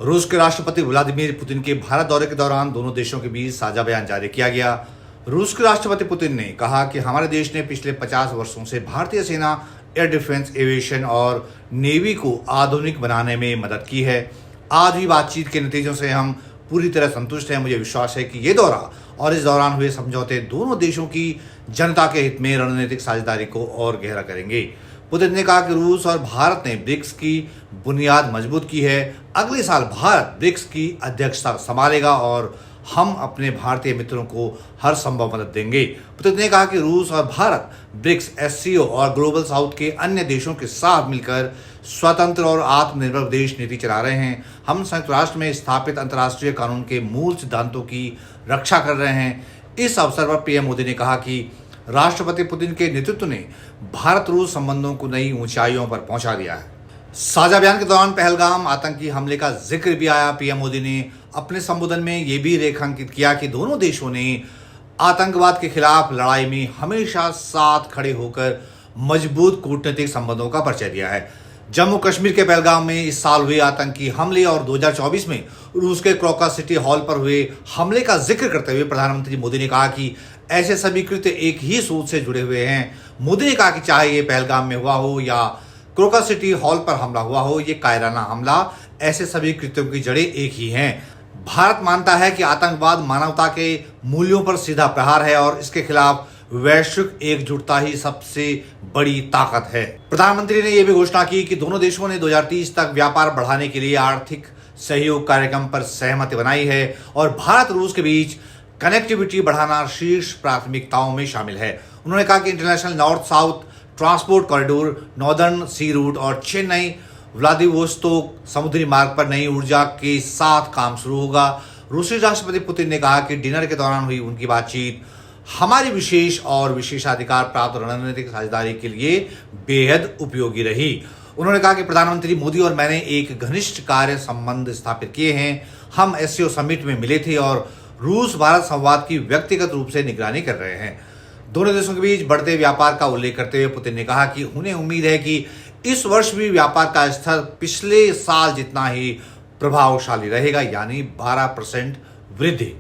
रूस के राष्ट्रपति व्लादिमीर पुतिन के भारत दौरे के दौरान दोनों देशों के बीच साझा बयान जारी किया गया। रूस के राष्ट्रपति पुतिन ने कहा कि हमारे देश ने पिछले 50 वर्षों से भारतीय सेना, एयर डिफेंस, एविएशन और नेवी को आधुनिक बनाने में मदद की है। आज हुई बातचीत के नतीजों से हम पूरी तरह संतुष्ट हैं। मुझे विश्वास है कि ये दौरा और इस दौरान हुए समझौते दोनों देशों की जनता के हित में रणनीतिक साझेदारी को और गहरा करेंगे। पुतिन ने कहा कि रूस और भारत ने ब्रिक्स की बुनियाद मजबूत की है। अगले साल भारत ब्रिक्स की अध्यक्षता संभालेगा और हम अपने भारतीय मित्रों को हर संभव मदद देंगे। पुतिन ने कहा कि रूस और भारत ब्रिक्स, एससीओ और ग्लोबल साउथ के अन्य देशों के साथ मिलकर स्वतंत्र और आत्मनिर्भर देश नीति चला रहे हैं। हम संयुक्त राष्ट्र में स्थापित अंतर्राष्ट्रीय कानून के मूल सिद्धांतों की रक्षा कर रहे हैं। इस अवसर पर पीएम मोदी ने कहा कि राष्ट्रपति पुतिन के नेतृत्व ने भारत रूस संबंधों को नई ऊंचाइयों पर पहुंचा दिया है। साझा बयान के दौरान पहलगाम आतंकी हमले का जिक्र भी आया। पीएम मोदी ने अपने संबोधन में यह भी रेखांकित किया कि दोनों देशों ने आतंकवाद के खिलाफ लड़ाई में हमेशा साथ खड़े होकर मजबूत कूटनीतिक संबंधों का परिचय दिया है। जम्मू कश्मीर के पहलगाम में इस साल हुए आतंकी हमले और 2024 में रूस के क्रोकस सिटी हॉल पर हुए हमले का जिक्र करते हुए प्रधानमंत्री मोदी ने कहा कि ऐसे सभी कृत्य एक ही सूत्र से जुड़े हुए हैं। मोदी ने कहा कि चाहे ये पहलगाम में हुआ हो या क्रोकस सिटी हॉल पर हमला हुआ हो, ये कायराना हमला, ऐसे सभी कृत्यों की जड़ें एक ही हैं। भारत मानता है कि आतंकवाद मानवता के मूल्यों पर सीधा प्रहार है और इसके खिलाफ वैश्विक एकजुटता ही सबसे बड़ी ताकत है। प्रधानमंत्री ने यह भी घोषणा की कि दोनों देशों ने 2030 तक व्यापार बढ़ाने के लिए आर्थिक सहयोग कार्यक्रम पर सहमति बनाई है और भारत रूस के बीच कनेक्टिविटी बढ़ाना शीर्ष प्राथमिकताओं में शामिल है। उन्होंने कहा कि international north south transport corridor, northern sea route और चेन्नई व्लादिवोस्तोक समुद्री मार्ग पर नई ऊर्जा के साथ काम शुरू होगा। रूसी राष्ट्रपति पुतिन ने कहा कि डिनर के दौरान हुई उनकी बातचीत हमारी विशेष और विशेषाधिकार प्राप्त रणनीतिक साझेदारी के लिए बेहद उपयोगी रही। उन्होंने कहा कि प्रधानमंत्री मोदी और मैंने एक घनिष्ठ कार्य संबंध स्थापित किए हैं। हम एससीओ समिट में मिले थे और रूस भारत संवाद की व्यक्तिगत रूप से निगरानी कर रहे हैं। दोनों देशों के बीच बढ़ते व्यापार का उल्लेख करते हुए पुतिन ने कहा कि उन्हें उम्मीद है कि इस वर्ष भी व्यापार का स्तर पिछले साल जितना ही प्रभावशाली रहेगा, यानी 12% वृद्धि।